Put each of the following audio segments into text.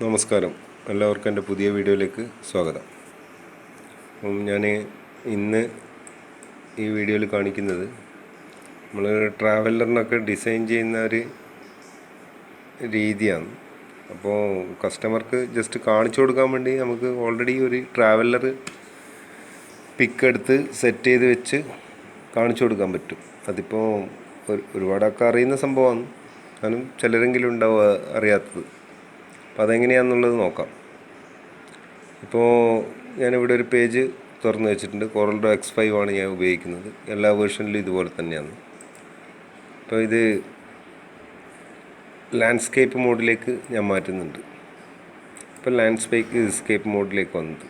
നമസ്കാരം, എല്ലാവർക്കും എൻ്റെ പുതിയ വീഡിയോയിലേക്ക് സ്വാഗതം. അപ്പം ഞാൻ ഇന്ന് ഈ വീഡിയോയിൽ കാണിക്കുന്നത് നമ്മൾ ട്രാവലറിനൊക്കെ ഡിസൈൻ ചെയ്യുന്ന ഒരു രീതിയാണ്. അപ്പോൾ കസ്റ്റമർക്ക് ജസ്റ്റ് കാണിച്ചു കൊടുക്കാൻ വേണ്ടി നമുക്ക് ഓൾറെഡി ഒരു ട്രാവലർ പിക്ക് എടുത്ത് സെറ്റ് ചെയ്ത് വെച്ച് കാണിച്ചു കൊടുക്കാൻ പറ്റും. അതിപ്പോൾ ഒരുപാടൊക്കെ അറിയുന്ന സംഭവമാണ്, ഞാനും ചിലരെങ്കിലും ഉണ്ടാവുക അറിയാത്തത്. അപ്പോൾ അതെങ്ങനെയാണെന്നുള്ളത് നോക്കാം. ഇപ്പോൾ ഞാനിവിടെ ഒരു പേജ് തുറന്ന് വെച്ചിട്ടുണ്ട്. CorelDRAW X5 ആണ് ഞാൻ ഉപയോഗിക്കുന്നത്. എല്ലാ വേർഷനിലും ഇതുപോലെ തന്നെയാണ്. അപ്പോൾ ഇത് ലാൻഡ്സ്കേപ്പ് മോഡിലേക്ക് ഞാൻ മാറ്റുന്നുണ്ട്. ഇപ്പോൾ ലാൻഡ്സ്കേപ്പ് മോഡിലേക്ക് വന്നത്.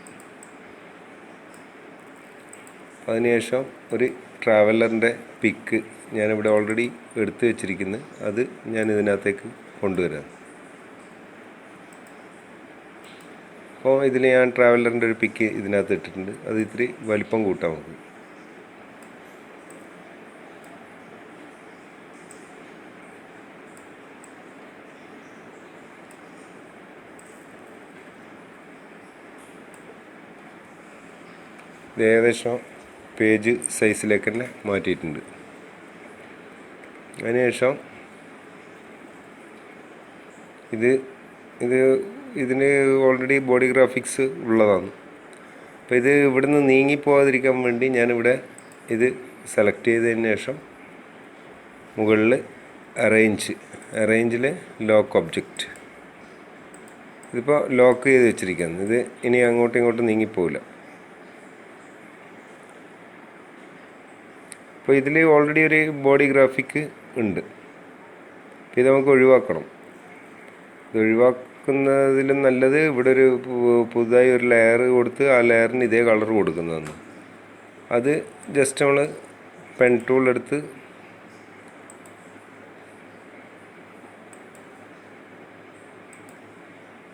അതിനുശേഷം ഒരു ട്രാവലറിൻ്റെ പിക്ക് ഞാനിവിടെ ഓൾറെഡി എടുത്തു വെച്ചിരിക്കുന്നത്, അത് ഞാൻ ഇതിനകത്തേക്ക് കൊണ്ടുവരാം. അപ്പോൾ ഇതിൽ ഞാൻ ട്രാവലറിൻ്റെ ഒരു പിക്ക് ഇതിനകത്ത് ഇട്ടിട്ടുണ്ട്. അത് ഇത്തിരി വലിപ്പം കൂട്ടാൻ നമുക്ക്. ഇത് ഏകദേശം പേജ് സൈസിലേക്ക് തന്നെ മാറ്റിയിട്ടുണ്ട്. അതിനുശേഷം ഇതിന് ഓൾറെഡി ബോഡി ഗ്രാഫിക്സ് ഉള്ളതാണ്. അപ്പോൾ ഇത് ഇവിടുന്ന് നീങ്ങിപ്പോകാതിരിക്കാൻ വേണ്ടി ഞാനിവിടെ ഇത് സെലക്ട് ചെയ്തതിന് ശേഷം മുകളിൽ അറേഞ്ചിൽ ലോക്ക് ഒബ്ജക്റ്റ്, ഇതിപ്പോൾ ലോക്ക് ചെയ്ത് വെച്ചിരിക്കുകയാണ്. ഇത് ഇനി അങ്ങോട്ടും ഇങ്ങോട്ടും നീങ്ങിപ്പോവില്ല. അപ്പോൾ ഇതിൽ ഓൾറെഡി ഒരു ബോഡി ഗ്രാഫിക് ഉണ്ട്. ഇത് നമുക്ക് ഒഴിവാക്കണം. ഇത് ഒഴിവാക്കുന്നതിലും നല്ലത് ഇവിടെ ഒരു പുതുതായി ഒരു ലെയർ കൊടുത്ത് ആ ലെയറിന് ഇതേ കളർ കൊടുക്കുന്നതാണ്. അത് ജസ്റ്റ് നമ്മൾ പെൻ ടൂൾ എടുത്ത്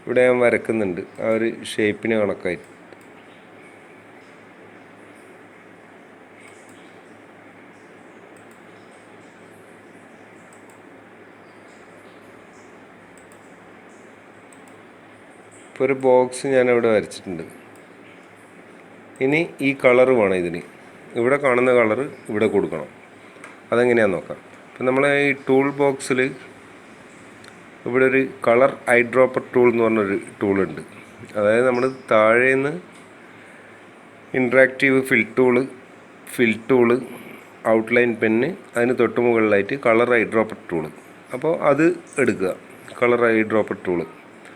ഇവിടെ ഞാൻ വരക്കുന്നുണ്ട് ആ ഒരു ഷേപ്പിന് കണക്കായി. ഇപ്പോൾ ഒരു ബോക്സ് ഞാനിവിടെ വരച്ചിട്ടുണ്ട്. ഇനി ഈ കളറ് വേണം ഇതിന്. ഇവിടെ കാണുന്ന കളറ് ഇവിടെ കൊടുക്കണം. അതെങ്ങനെയാണെന്ന് നോക്കാം. ഇപ്പം നമ്മൾ ഈ ടൂൾ ബോക്സിൽ ഇവിടെ ഒരു കളർ ഐ ഡ്രോപ്പർ ടൂൾ എന്ന് പറഞ്ഞൊരു ടൂളുണ്ട്. അതായത് നമ്മൾ താഴേന്ന് ഇൻട്രാക്റ്റീവ് ഫിൽ ടൂള് ഔട്ട്ലൈൻ പെന്ന്, അതിന് തൊട്ട് മുകളിലായിട്ട് കളർ ഐ ഡ്രോപ്പർ ടൂള്. അപ്പോൾ അത് എടുക്കുക, കളർ ഐ ഡ്രോപ്പർ ടൂള്.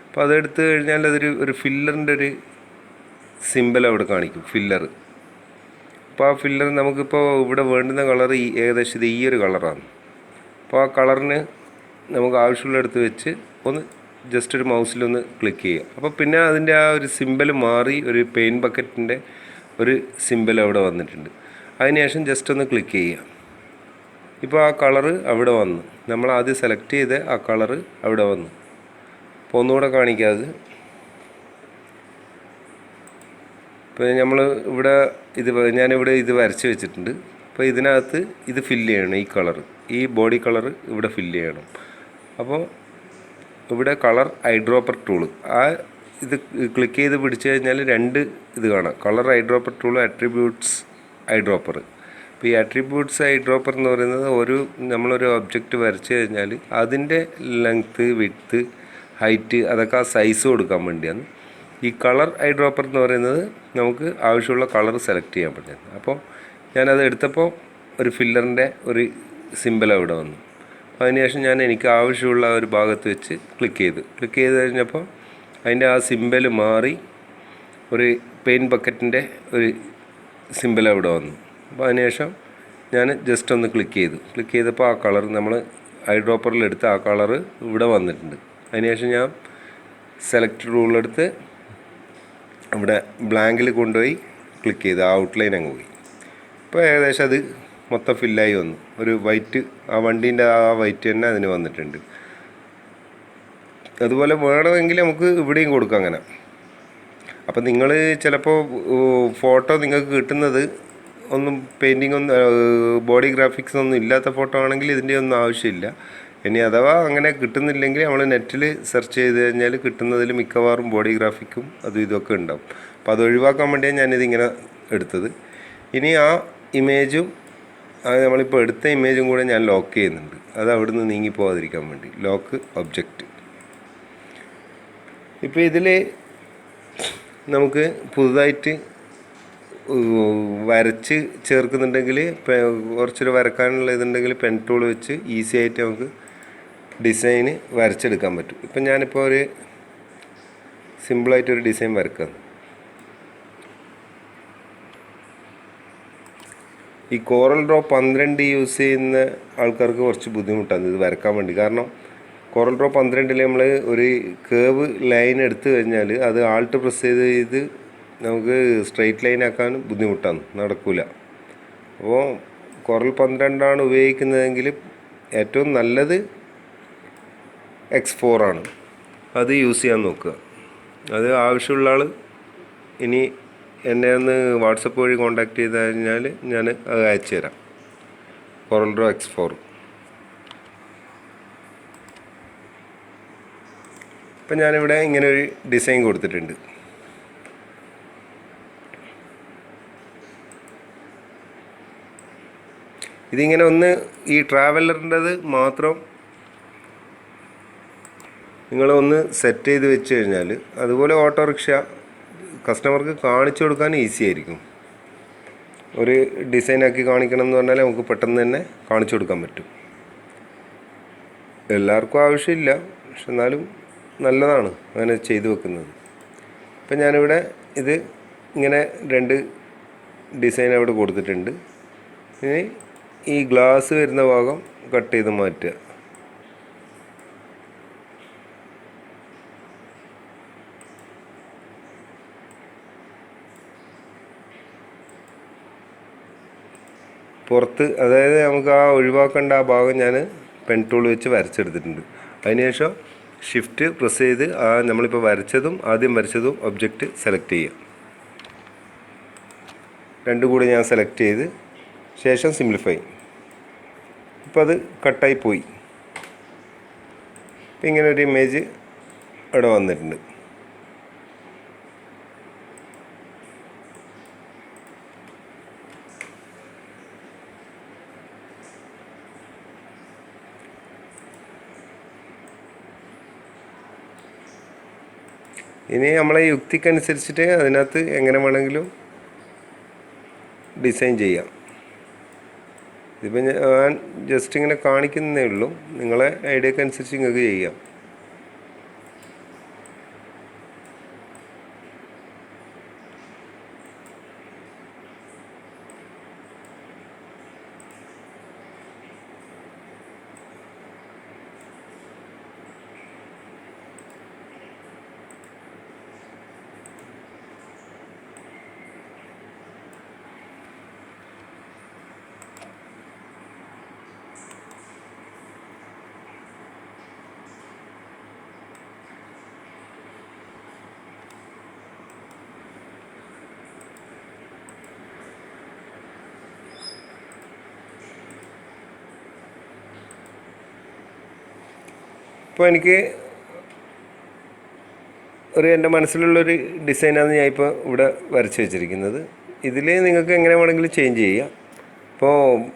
അപ്പോൾ അതെടുത്ത് കഴിഞ്ഞാൽ ഒരു ഫില്ലറിൻ്റെ ഒരു സിമ്പൽ അവിടെ കാണിക്കും, ഫില്ലർ. അപ്പോൾ ആ ഫില്ലർ നമുക്കിപ്പോൾ ഇവിടെ വേണ്ടുന്ന കളർ ഏകദേശം ഈ ഒരു കളറാണ്. അപ്പോൾ ആ കളറിന് നമുക്ക് ആവശ്യമുള്ളടുത്ത് വെച്ച് ഒന്ന് ജസ്റ്റ് ഒരു മൗസിലൊന്ന് ക്ലിക്ക് ചെയ്യുക. അപ്പോൾ പിന്നെ അതിൻ്റെ ആ ഒരു സിമ്പൽ മാറി ഒരു പെയിൻറ്റ് ബക്കറ്റിൻ്റെ ഒരു സിമ്പൽ അവിടെ വന്നിട്ടുണ്ട്. അതിനുശേഷം ജസ്റ്റ് ഒന്ന് ക്ലിക്ക് ചെയ്യുക. ഇപ്പോൾ ആ കളറ് അവിടെ വന്നു. നമ്മൾ ആദ്യം സെലക്ട് ചെയ്ത ആ കളറ് അവിടെ വന്നു. അപ്പോൾ ഒന്നുകൂടെ കാണിക്കാതെ, ഇപ്പോൾ നമ്മൾ ഇവിടെ ഞാനിവിടെ ഇത് വരച്ച് വെച്ചിട്ടുണ്ട്. അപ്പോൾ ഇതിനകത്ത് ഇത് ഫില്ല് ചെയ്യണം. ഈ കളറ്, ഈ ബോഡി കളറ് ഇവിടെ ഫില്ല് ചെയ്യണം. അപ്പോൾ ഇവിടെ കളർ ഐ ഡ്രോപ്പർ ടൂള്, ആ ഇത് ക്ലിക്ക് ചെയ്ത് പിടിച്ചു കഴിഞ്ഞാൽ രണ്ട് ഇത് കാണാം, colour I dropper tool, attributes I dropper. അപ്പോൾ ഈ അട്രിബ്യൂട്ട്സ് ഐ ഡ്രോപ്പർ എന്ന് പറയുന്നത് നമ്മളൊരു ഒബ്ജക്റ്റ് വരച്ച് കഴിഞ്ഞാൽ അതിൻ്റെ ലെങ്ത്ത്, വിഡ്ത്ത്, ഹൈറ്റ്, അതൊക്കെ ആ സൈസ് കൊടുക്കാൻ വേണ്ടിയാണ്. ഈ കളർ ഐ ഡ്രോപ്പർ എന്ന് പറയുന്നത് നമുക്ക് ആവശ്യമുള്ള കളർ സെലക്ട് ചെയ്യാൻ പറ്റുന്നത്. അപ്പോൾ ഞാനത് എടുത്തപ്പോൾ ഒരു ഫില്ലറിൻ്റെ ഒരു സിമ്പൽ അവിടെ വന്നു. അതിനുശേഷം എനിക്ക് ആവശ്യമുള്ള ഒരു ഭാഗത്ത് വെച്ച് ക്ലിക്ക് ചെയ്ത് കഴിഞ്ഞപ്പോൾ അതിൻ്റെ ആ സിമ്പൽ മാറി ഒരു പെയിൻറ്റ് ബക്കറ്റിൻ്റെ ഒരു സിമ്പൽ അവിടെ വന്നു. അപ്പോൾ അതിനുശേഷം ഞാൻ ജസ്റ്റ് ഒന്ന് ക്ലിക്ക് ചെയ്തപ്പോൾ ആ കളർ നമ്മൾ ഐ ഡ്രോപ്പറിലെടുത്ത് ആ കളറ് ഇവിടെ വന്നിട്ടുണ്ട്. അതിനുശേഷം ഞാൻ സെലക്ട് റൂളെടുത്ത് ഇവിടെ ബ്ലാങ്കിൽ കൊണ്ടുപോയി ക്ലിക്ക് ചെയ്ത് ആ ഔട്ട്ലൈൻ അങ്ങ് പോയി. ഇപ്പോൾ ഏകദേശം അത് മൊത്തം ഫില്ലായി വന്നു. ഒരു വൈറ്റ്, ആ വണ്ടീൻ്റെ ആ വൈറ്റ് തന്നെ അതിന് വന്നിട്ടുണ്ട്. അതുപോലെ വേണമെങ്കിൽ നമുക്ക് ഇവിടെയും കൊടുക്കാം അങ്ങനെ. അപ്പം നിങ്ങൾ ചിലപ്പോൾ ഫോട്ടോ നിങ്ങൾക്ക് കിട്ടുന്നത് ഒന്നും പെയിൻറ്റിംഗ് ഒന്നും ബോഡി ഗ്രാഫിക്സ് ഒന്നും ഇല്ലാത്ത ഫോട്ടോ ആണെങ്കിൽ ഇതിൻ്റെ ഒന്നും ആവശ്യമില്ല. ഇനി അഥവാ അങ്ങനെ കിട്ടുന്നില്ലെങ്കിൽ നമ്മൾ നെറ്റിൽ സെർച്ച് ചെയ്ത് കഴിഞ്ഞാൽ കിട്ടുന്നതിൽ മിക്കവാറും ബോഡി ഗ്രാഫിക്കും അതും ഇതൊക്കെ ഉണ്ടാവും. അപ്പോൾ അത് ഒഴിവാക്കാൻ വേണ്ടിയാണ് ഞാനിതിങ്ങനെ എടുത്തത്. ഇനി ആ ഇമേജും അത് നമ്മളിപ്പോൾ എടുത്ത ഇമേജും കൂടെ ഞാൻ ലോക്ക് ചെയ്യുന്നുണ്ട്. അത് അവിടെ നിന്ന് നീങ്ങിപ്പോകാതിരിക്കാൻ വേണ്ടി ലോക്ക് ഒബ്ജക്റ്റ്. ഇപ്പോൾ ഇതിൽ നമുക്ക് പുതുതായിട്ട് വരച്ച് ചേർക്കുന്നുണ്ടെങ്കിൽ കുറച്ചൊരു വരക്കാനുള്ള ഇതുണ്ടെങ്കിൽ പെൻ ടൂൾ വെച്ച് ഈസി ആയിട്ട് നമുക്ക് ഡിസൈന് വരച്ചെടുക്കാൻ പറ്റും. ഇപ്പം ഞാനിപ്പോൾ ഒരു സിമ്പിളായിട്ടൊരു ഡിസൈൻ വരക്കാം. ഈ CorelDRAW 12 യൂസ് ചെയ്യുന്ന ആൾക്കാർക്ക് കുറച്ച് ബുദ്ധിമുട്ടാണ് ഇത് വരക്കാൻ വേണ്ടി. കാരണം CorelDRAW 12 നമ്മൾ ഒരു കേവ് ലൈൻ എടുത്തു കഴിഞ്ഞാൽ അത് ആൾട്ട് പ്രസ് ചെയ്ത് നമുക്ക് സ്ട്രെയിറ്റ് ലൈൻ ആക്കാൻ ബുദ്ധിമുട്ടാണ്, നടക്കില്ല. അപ്പോൾ Corel 12 ഉപയോഗിക്കുന്നതെങ്കിൽ ഏറ്റവും നല്ലത് X4 ആണ്. അത് യൂസ് ചെയ്യാൻ നോക്കുക. അത് ആവശ്യമുള്ള ആൾ ഇനി എന്നെ ഒന്ന് വാട്സപ്പ് വഴി കോൺടാക്റ്റ് ചെയ്ത് കഴിഞ്ഞാൽ ഞാൻ അത് അയച്ചു തരാം. CorelDRAW X4. ഇപ്പം ഞാനിവിടെ ഇങ്ങനെ ഒരു ഡിസൈൻ കൊടുത്തിട്ടുണ്ട്. ഇതിങ്ങനെ ഒന്ന് ഈ ട്രാവലറിൻ്റെത് മാത്രം നിങ്ങളൊന്ന് സെറ്റ് ചെയ്ത് വെച്ച് കഴിഞ്ഞാൽ അതുപോലെ ഓട്ടോറിക്ഷ കസ്റ്റമർക്ക് കാണിച്ചു കൊടുക്കാൻ ഈസി ആയിരിക്കും. ഒരു ഡിസൈനാക്കി കാണിക്കണം എന്ന് പറഞ്ഞാൽ നമുക്ക് പെട്ടെന്ന് തന്നെ കാണിച്ചു കൊടുക്കാൻ പറ്റും. എല്ലാവർക്കും ആവശ്യമില്ല, പക്ഷെ എന്നാലും നല്ലതാണ് അങ്ങനെ ചെയ്തു വെക്കുന്നത്. ഇപ്പം ഞാനിവിടെ ഇത് ഇങ്ങനെ 2 ഡിസൈൻ അവിടെ കൊടുത്തിട്ടുണ്ട്. ഇനി ഈ ഗ്ലാസ് വരുന്ന ഭാഗം കട്ട് ചെയ്ത് മാറ്റുക. പുറത്ത്, അതായത് നമുക്ക് ആ ഒഴിവാക്കേണ്ട ആ ഭാഗം ഞാൻ പെൻ ടൂൾ വെച്ച് വരച്ചെടുത്തിട്ടുണ്ട്. അതിനുശേഷം ഷിഫ്റ്റ് പ്രസ് ചെയ്ത് ആ നമ്മളിപ്പോൾ ആദ്യം വരച്ചതും ഒബ്ജക്റ്റ് സെലക്ട് ചെയ്യുക. രണ്ടും കൂടി ഞാൻ സെലക്ട് ചെയ്ത് ശേഷം സിംപ്ലിഫൈ. ഇപ്പോൾ അത് കട്ടായി പോയി. ഇപ്പം ഇങ്ങനെ ഒരു ഇമേജ് ഇവിടെ വന്നിട്ടുണ്ട്. ഇനി നമ്മളെ യുക്തിക്കനുസരിച്ചിട്ട് അതിനകത്ത് എങ്ങനെ വേണമെങ്കിലും ഡിസൈൻ ചെയ്യാം. ഇതിപ്പോൾ ഞാൻ ജസ്റ്റ് ഇങ്ങനെ കാണിക്കുന്നതേ ഉള്ളൂ. നിങ്ങളെ ഐഡിയക്കനുസരിച്ച് നിങ്ങൾക്ക് ചെയ്യാം. ഇപ്പോൾ എനിക്ക് എൻ്റെ മനസ്സിലുള്ളൊരു ഡിസൈനാണ് ഞാൻ ഇപ്പോൾ ഇവിടെ വരച്ച് വെച്ചിരിക്കുന്നത്. ഇതിൽ നിങ്ങൾക്ക് എങ്ങനെ വേണമെങ്കിലും ചേഞ്ച് ചെയ്യാം. ഇപ്പോൾ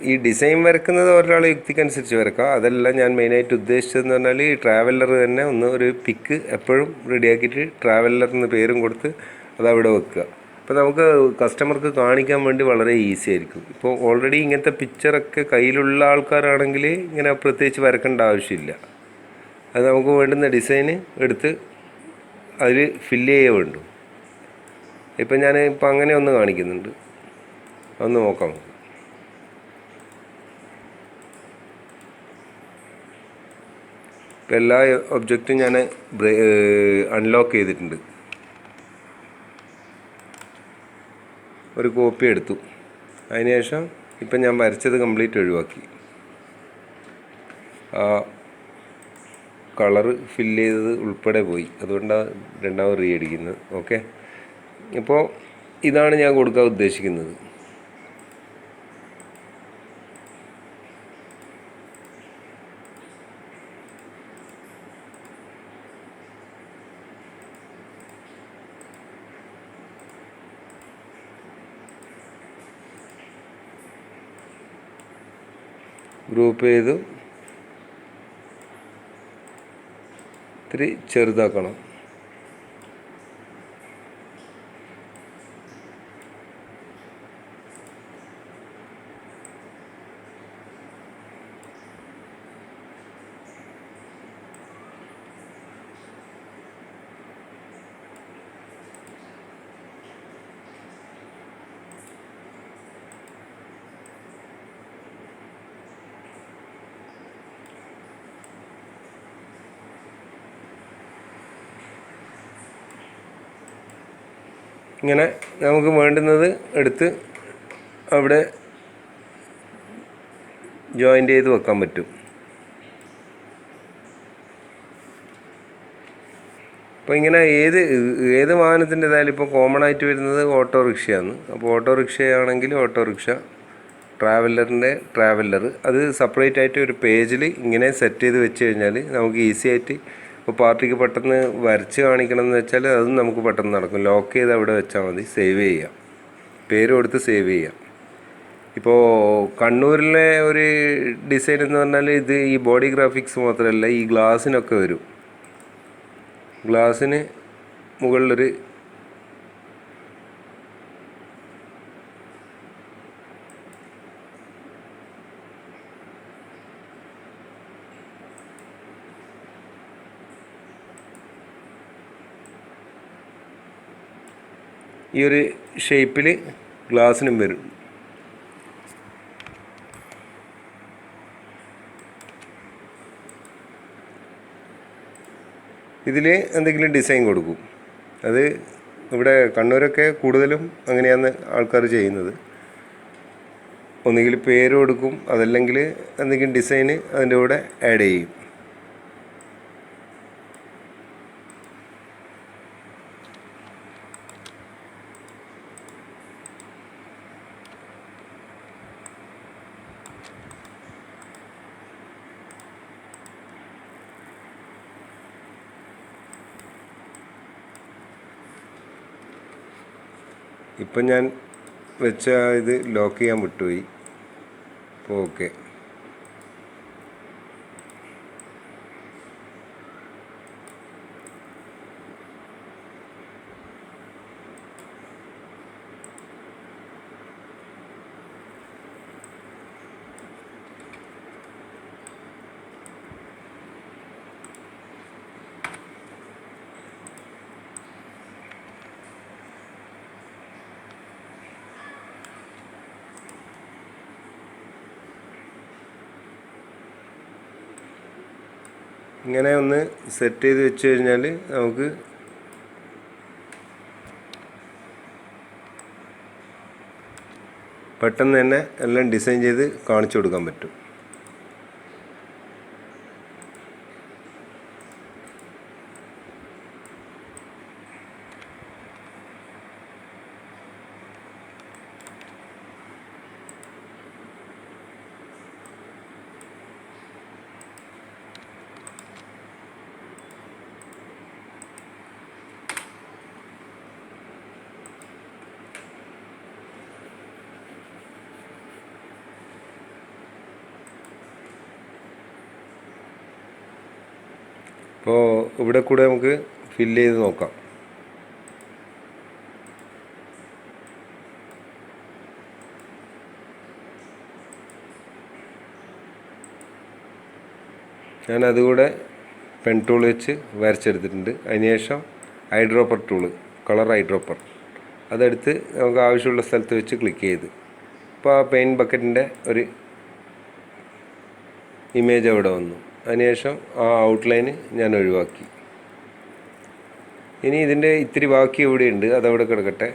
ഈ ഡിസൈൻ വരക്കുന്നത് ഒരാളെ യുക്തിക്കനുസരിച്ച് വരക്കാം. അതല്ല ഞാൻ മെയിനായിട്ട് ഉദ്ദേശിച്ചതെന്ന് പറഞ്ഞാൽ ഈ ട്രാവലർ തന്നെ ഒരു പിക്ക് എപ്പോഴും റെഡിയാക്കിയിട്ട് ട്രാവലറിന് പേരും കൊടുത്ത് അതവിടെ വെക്കുക. അപ്പോൾ നമുക്ക് കസ്റ്റമർക്ക് കാണിക്കാൻ വേണ്ടി വളരെ ഈസി ആയിരിക്കും. ഇപ്പോൾ ഓൾറെഡി ഇങ്ങനത്തെ പിക്ചറൊക്കെ കയ്യിലുള്ള ആൾക്കാരാണെങ്കിൽ ഇങ്ങനെ പ്രത്യേകിച്ച് വരക്കേണ്ട ആവശ്യമില്ല. അത് നമുക്ക് വേണ്ടുന്ന ഡിസൈന് എടുത്ത് അതിൽ ഫില്ല് ചെയ്യേ വേണ്ടു. ഇപ്പം ഞാൻ അങ്ങനെ ഒന്ന് കാണിക്കുന്നുണ്ട്, ഒന്ന് നോക്കാം. ഇപ്പം എല്ലാ ഒബ്ജക്റ്റും ഞാൻ അൺലോക്ക് ചെയ്തിട്ടുണ്ട്. ഒരു കോപ്പി എടുത്തു. അതിനുശേഷം ഇപ്പം ഞാൻ വരച്ചത് കംപ്ലീറ്റ് ഒഴിവാക്കി. കളറ് ഫില്ല് ചെയ്തത് ഉൾപ്പെടെ പോയി. അതുകൊണ്ടാണ് രണ്ടാമത് റീ അടിക്കുന്നത്. ഓക്കെ, ഇപ്പോൾ ഇതാണ് ഞാൻ കൊടുക്കാൻ ഉദ്ദേശിക്കുന്നത്. ഗ്രൂപ്പ് ചെയ്ത് ഇത്തിരി ചെറുതാക്കണം. ഇങ്ങനെ നമുക്ക് വേണ്ടുന്നത് എടുത്ത് അവിടെ ജോയിൻ്റ് ചെയ്ത് വെക്കാൻ പറ്റും. അപ്പോൾ ഇങ്ങനെ ഏത് വാഹനത്തിൻ്റെതായാലും ഇപ്പോൾ കോമൺ ആയിട്ട് വരുന്നത് ഓട്ടോറിക്ഷയാണ്. അപ്പോൾ ഓട്ടോറിക്ഷയാണെങ്കിൽ ഓട്ടോറിക്ഷ, ട്രാവലർ അത് സെപ്പറേറ്റ് ആയിട്ട് ഒരു പേജിൽ ഇങ്ങനെ സെറ്റ് ചെയ്ത് വെച്ച് കഴിഞ്ഞാൽ നമുക്ക് ഈസി ആയിട്ട് ഇപ്പോൾ പാർട്ടിക്ക് പെട്ടെന്ന് വരച്ച് കാണിക്കണം എന്ന് വെച്ചാൽ അതും നമുക്ക് പെട്ടെന്ന് നടക്കും. ലോക്ക് ചെയ്ത് അവിടെ വെച്ചാൽ മതി, സേവ് ചെയ്യാം, പേര് കൊടുത്ത് സേവ് ചെയ്യാം. ഇപ്പോൾ കണ്ണൂരിലെ ഒരു ഡിസൈൻ എന്ന് പറഞ്ഞാൽ ഇത് ഈ ബോഡി ഗ്രാഫിക്സ് മാത്രമല്ല, ഈ ഗ്ലാസ്സിനൊക്കെ വരും. ഗ്ലാസ്സിന് മുകളിലൊരു ഈ ഒരു ഷേപ്പിൽ ഗ്ലാസ്സിനും വരും. ഇതിൽ എന്തെങ്കിലും ഡിസൈൻ കൊടുക്കും. അത് ഇവിടെ കണ്ണൂരൊക്കെ കൂടുതലും അങ്ങനെയാണ് ആൾക്കാർ ചെയ്യുന്നത്. ഒന്നുകിൽ പേര് കൊടുക്കും, അതല്ലെങ്കിൽ എന്തെങ്കിലും ഡിസൈന് അതിൻ്റെ കൂടെ ആഡ് ചെയ്യും. ഇപ്പം ഞാൻ വെച്ച ഇത് ലോക്ക് ചെയ്യാൻ വിട്ടുപോയി. അപ്പോൾ ഓക്കെ. ഇങ്ങനെ ഒന്ന് സെറ്റ് ചെയ്ത് വെച്ച് കഴിഞ്ഞാൽ നമുക്ക് പെട്ടെന്ന് തന്നെ എല്ലാം ഡിസൈൻ ചെയ്ത് കാണിച്ചു കൊടുക്കാൻ പറ്റും. അപ്പോൾ ഇവിടെ കൂടെ നമുക്ക് ഫില്ല് ചെയ്ത് നോക്കാം. ഞാൻ അതുകൂടെ പെൻ ടൂൾ വെച്ച് വരച്ചെടുത്തിട്ടുണ്ട്. അതിനുശേഷം ഐഡ്രോപ്പർ ടൂള്, കളർ ഐഡ്രോപ്പർ അതെടുത്ത് നമുക്ക് ആവശ്യമുള്ള സ്ഥലത്ത് വെച്ച് ക്ലിക്ക് ചെയ്ത് ഇപ്പോൾ ആ പെയിൻറ്റ് ബക്കറ്റിൻ്റെ ഒരു ഇമേജ് അവിടെ വന്നു. അതിനുശേഷം ആ ഔട്ട്ലൈന് ഞാൻ ഒഴിവാക്കി. ഇനി ഇതിൻ്റെ ഇത്തിരി ബാക്കി എവിടെയുണ്ട് അതവിടെ കിടക്കട്ടെ.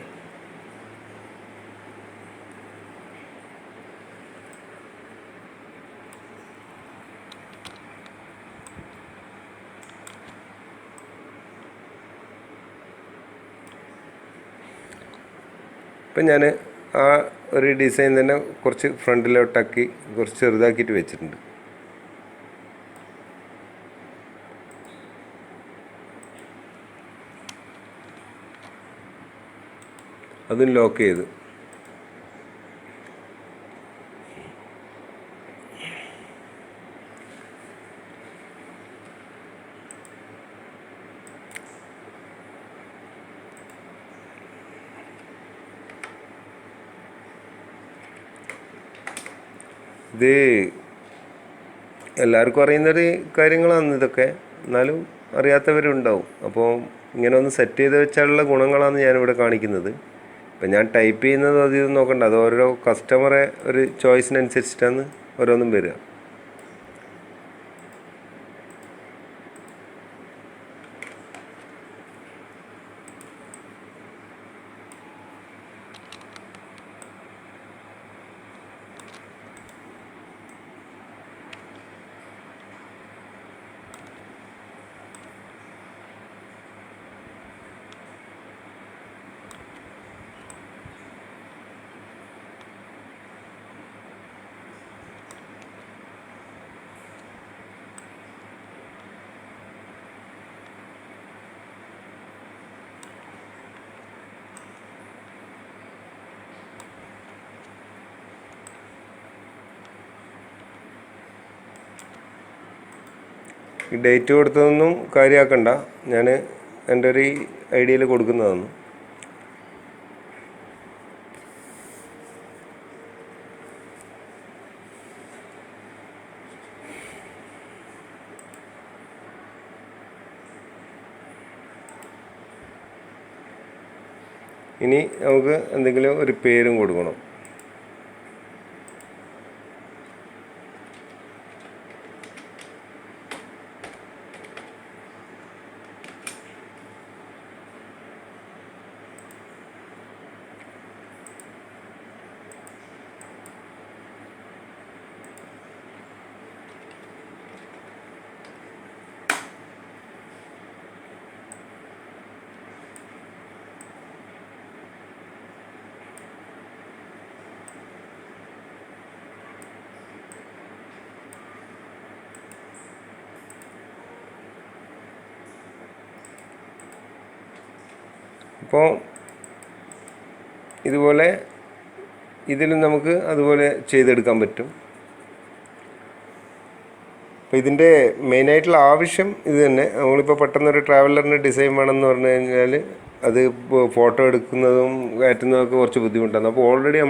ഇപ്പം ഞാൻ ആ ഒരു ഡിസൈൻ തന്നെ കുറച്ച് ഫ്രണ്ടിലോട്ടാക്കി കുറച്ച് ചെറുതാക്കിയിട്ട് വെച്ചിട്ടുണ്ട്. അതും ലോക്ക് ചെയ്ത് ഇത് എല്ലാവർക്കും അറിയുന്നൊരു കാര്യങ്ങളാണ് ഇതൊക്കെ, എന്നാലും അറിയാത്തവരുണ്ടാവും. അപ്പോൾ ഇങ്ങനെ ഒന്ന് സെറ്റ് ചെയ്ത് വെച്ചാലുള്ള ഗുണങ്ങളാണ് ഞാനിവിടെ കാണിക്കുന്നത്. ഇപ്പം ഞാൻ ടൈപ്പ് ചെയ്യുന്നത് അത് ഇത് നോക്കണ്ട, അത് ഓരോ കസ്റ്റമറെ ഒരു ചോയ്സിനനുസരിച്ചിട്ടാണ് ഓരോന്നും വരിക. ഈ ഡേറ്റ് കൊടുത്തതൊന്നും കാര്യമാക്കണ്ട, ഞാൻ എൻ്റെ ഒരു ഐഡിയയിൽ കൊടുക്കുന്നതാണ്. ഇനി നമുക്ക് എന്തെങ്കിലും ഒരു പേരും കൊടുക്കണം. അപ്പോൾ ഇതുപോലെ ഇതിലും നമുക്ക് അതുപോലെ ചെയ്തെടുക്കാൻ പറ്റും. അപ്പോൾ ഇതിൻ്റെ മെയിനായിട്ടുള്ള ആവശ്യം ഇത് തന്നെ. നമ്മളിപ്പോൾ പെട്ടെന്നൊരു ട്രാവലറിൻ്റെ ഡിസൈൻ വേണമെന്ന് പറഞ്ഞു കഴിഞ്ഞാൽ അത് ഫോട്ടോ എടുക്കുന്നതും കയറ്റുന്നതൊക്കെ കുറച്ച് ബുദ്ധിമുട്ടാണ്. അപ്പോൾ ഓൾറെഡി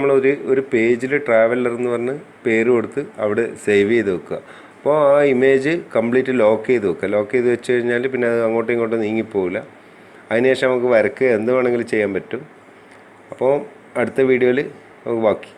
ഒരു പേജിൽ ട്രാവലർ എന്ന് പറഞ്ഞ് പേര് കൊടുത്ത് അവിടെ സേവ് ചെയ്ത് വെക്കുക. അപ്പോൾ ആ ഇമേജ് കംപ്ലീറ്റ് ലോക്ക് ചെയ്ത് വെക്കുക. ലോക്ക് ചെയ്ത് വെച്ച് കഴിഞ്ഞാൽ പിന്നെ അത് അങ്ങോട്ടും ഇങ്ങോട്ടും നീങ്ങിപ്പോവില്ല. അതിനുശേഷം നമുക്ക് വരയ്ക്കുക എന്ത് വേണമെങ്കിലും ചെയ്യാൻ പറ്റും. അപ്പോൾ അടുത്ത വീഡിയോയിൽ നമുക്ക് ബാക്കി